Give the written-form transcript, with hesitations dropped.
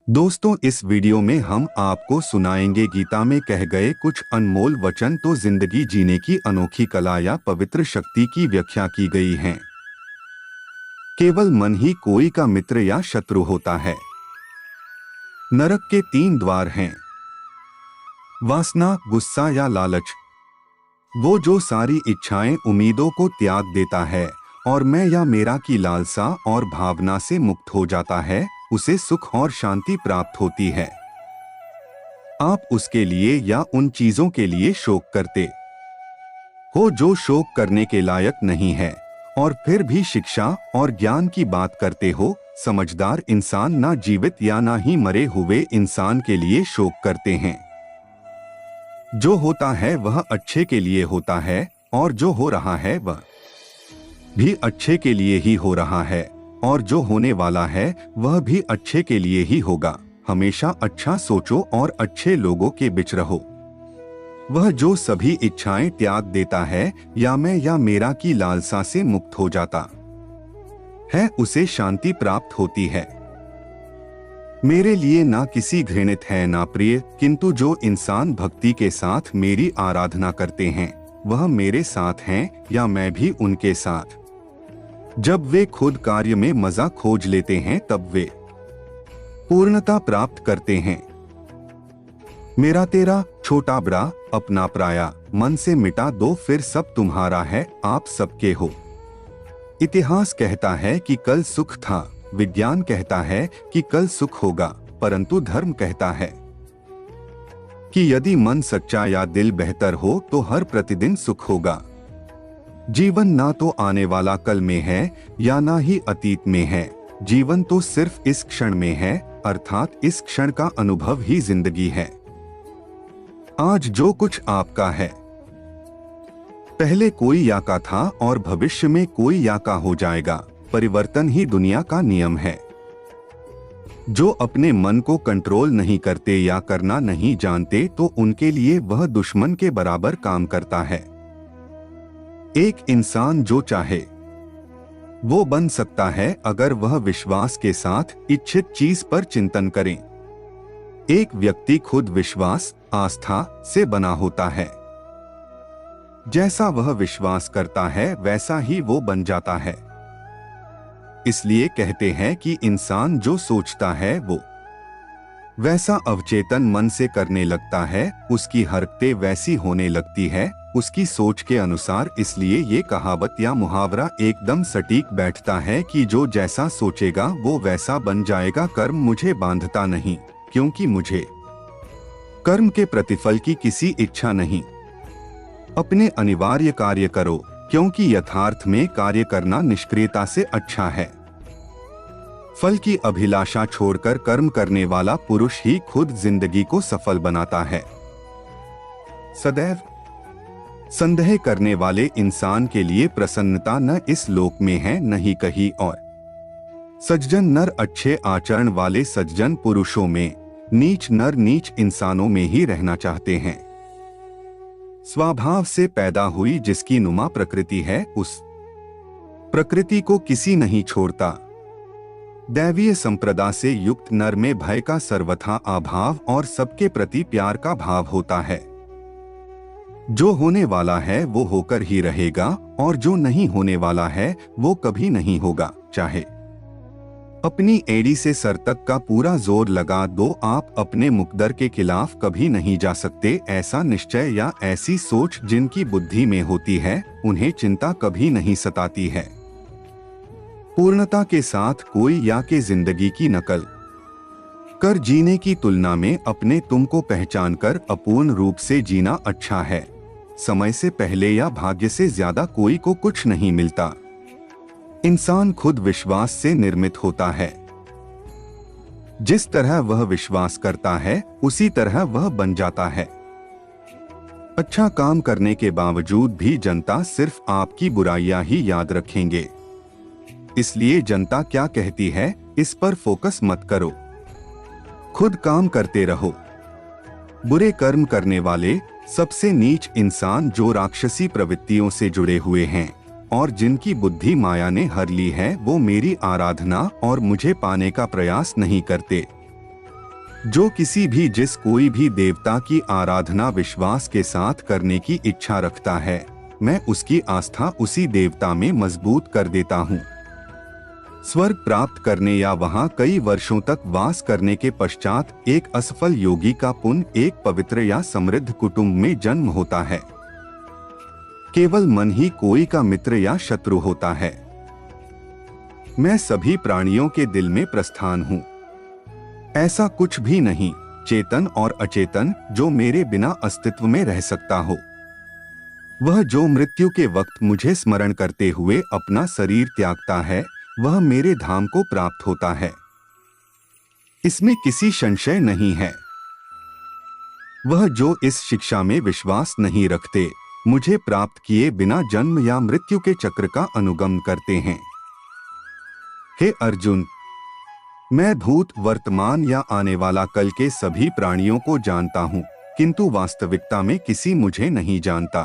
दोस्तों, इस वीडियो में हम आपको सुनाएंगे गीता में कह गए कुछ अनमोल वचन। तो जिंदगी जीने की अनोखी कला या पवित्र शक्ति की व्याख्या की गई है। केवल मन ही कोई का मित्र या शत्रु होता है। नरक के 3 द्वार हैं: वासना, गुस्सा या लालच। वो जो सारी इच्छाएं, उम्मीदों को त्याग देता है और मैं या मेरा की लालसा और भावना से मुक्त हो जाता है, उसे सुख और शांति प्राप्त होती है। आप उसके लिए या उन चीजों के लिए शोक करते हो जो शोक करने के लायक नहीं है, और फिर भी शिक्षा और ज्ञान की बात करते हो। समझदार इंसान ना जीवित या ना ही मरे हुए इंसान के लिए शोक करते हैं। जो होता है वह अच्छे के लिए होता है, और जो हो रहा है वह भी अच्छे के लिए ही हो रहा है, और जो होने वाला है वह भी अच्छे के लिए ही होगा। हमेशा अच्छा सोचो और अच्छे लोगों के बीच रहो। वह जो सभी इच्छाएं त्याग देता है या मैं या मेरा की लालसा से मुक्त हो जाता है, उसे शांति प्राप्त होती है। मेरे लिए ना किसी घृणित है ना प्रिय, किंतु जो इंसान भक्ति के साथ मेरी आराधना करते हैं वह मेरे साथ हैं या मैं भी उनके साथ। जब वे खुद कार्य में मजा खोज लेते हैं तब वे पूर्णता प्राप्त करते हैं। मेरा तेरा, छोटा बड़ा, अपना पराया, मन से मिटा दो, फिर सब तुम्हारा है, आप सबके हो। इतिहास कहता है कि कल सुख था, विज्ञान कहता है कि कल सुख होगा, परंतु धर्म कहता है कि यदि मन सच्चा या दिल बेहतर हो तो हर प्रतिदिन सुख होगा। जीवन ना तो आने वाला कल में है या ना ही अतीत में है, जीवन तो सिर्फ इस क्षण में है, अर्थात इस क्षण का अनुभव ही जिंदगी है। आज जो कुछ आपका है, पहले कोई या का था और भविष्य में कोई या का हो जाएगा। परिवर्तन ही दुनिया का नियम है। जो अपने मन को कंट्रोल नहीं करते या करना नहीं जानते तो उनके लिए वह दुश्मन के बराबर काम करता है। एक इंसान जो चाहे वो बन सकता है अगर वह विश्वास के साथ इच्छित चीज पर चिंतन करे। एक व्यक्ति खुद विश्वास, आस्था से बना होता है। जैसा वह विश्वास करता है वैसा ही वो बन जाता है। इसलिए कहते हैं कि इंसान जो सोचता है वो वैसा अवचेतन मन से करने लगता है, उसकी हरकतें वैसी होने लगती है उसकी सोच के अनुसार। इसलिए ये कहावत या मुहावरा एकदम सटीक बैठता है कि जो जैसा सोचेगा वो वैसा बन जाएगा। कर्म मुझे बांधता नहीं, क्योंकि मुझे कर्म के प्रतिफल की किसी इच्छा नहीं। अपने अनिवार्य कार्य करो, क्योंकि यथार्थ में कार्य करना निष्क्रियता से अच्छा है। फल की अभिलाषा छोड़कर कर्म करने वाला पुरुष ही खुद जिंदगी को सफल बनाता है। सदैव संदेह करने वाले इंसान के लिए प्रसन्नता न इस लोक में है न ही कहीं और। सज्जन नर अच्छे आचरण वाले सज्जन पुरुषों में, नीच नर नीच इंसानों में ही रहना चाहते हैं। स्वभाव से पैदा हुई जिसकी नुमा प्रकृति है, उस प्रकृति को किसी नहीं छोड़ता। दैवीय संप्रदा से युक्त नर में भय का सर्वथा अभाव और सबके प्रति प्यार का भाव होता है। जो होने वाला है वो होकर ही रहेगा, और जो नहीं होने वाला है वो कभी नहीं होगा। चाहे अपनी एड़ी से सर तक का पूरा जोर लगा दो, आप अपने मुकद्दर के खिलाफ कभी नहीं जा सकते। ऐसा निश्चय या ऐसी सोच जिनकी बुद्धि में होती है उन्हें चिंता कभी नहीं सताती है। पूर्णता के साथ कोई या के जिंदगी की नकल कर जीने की तुलना में अपने तुम को पहचान कर अपूर्ण रूप से जीना अच्छा है। समय से पहले या भाग्य से ज्यादा कोई को कुछ नहीं मिलता। इंसान खुद विश्वास से निर्मित होता है। जिस तरह वह विश्वास करता है उसी तरह वह बन जाता है। अच्छा काम करने के बावजूद भी जनता सिर्फ आपकी बुराइयां ही याद रखेंगे। इसलिए जनता क्या कहती है इस पर फोकस मत करो, खुद काम करते रहो। बुरे कर्म करने वाले सबसे नीच इंसान जो राक्षसी प्रवृत्तियों से जुड़े हुए हैं और जिनकी बुद्धि माया ने हर ली है, वो मेरी आराधना और मुझे पाने का प्रयास नहीं करते। जो किसी भी जिस कोई भी देवता की आराधना विश्वास के साथ करने की इच्छा रखता है, मैं उसकी आस्था उसी देवता में मजबूत कर देता हूँ। स्वर्ग प्राप्त करने या वहाँ कई वर्षों तक वास करने के पश्चात एक असफल योगी का पुण्य एक पवित्र या समृद्ध कुटुंब में जन्म होता है। केवल मन ही कोई का मित्र या शत्रु होता है। मैं सभी प्राणियों के दिल में प्रस्थान हूँ। ऐसा कुछ भी नहीं, चेतन और अचेतन, जो मेरे बिना अस्तित्व में रह सकता हो। वह जो मृत्यु के वक्त मुझे स्मरण करते हुए अपना शरीर त्यागता है, वह मेरे धाम को प्राप्त होता है। इसमें किसी संशय नहीं है। वह जो इस शिक्षा में विश्वास नहीं रखते, मुझे प्राप्त किए बिना जन्म या मृत्यु के चक्र का अनुगमन करते हैं। हे अर्जुन, मैं भूत, वर्तमान या आने वाला कल के सभी प्राणियों को जानता हूँ, किंतु वास्तविकता में किसी मुझे नहीं जानता।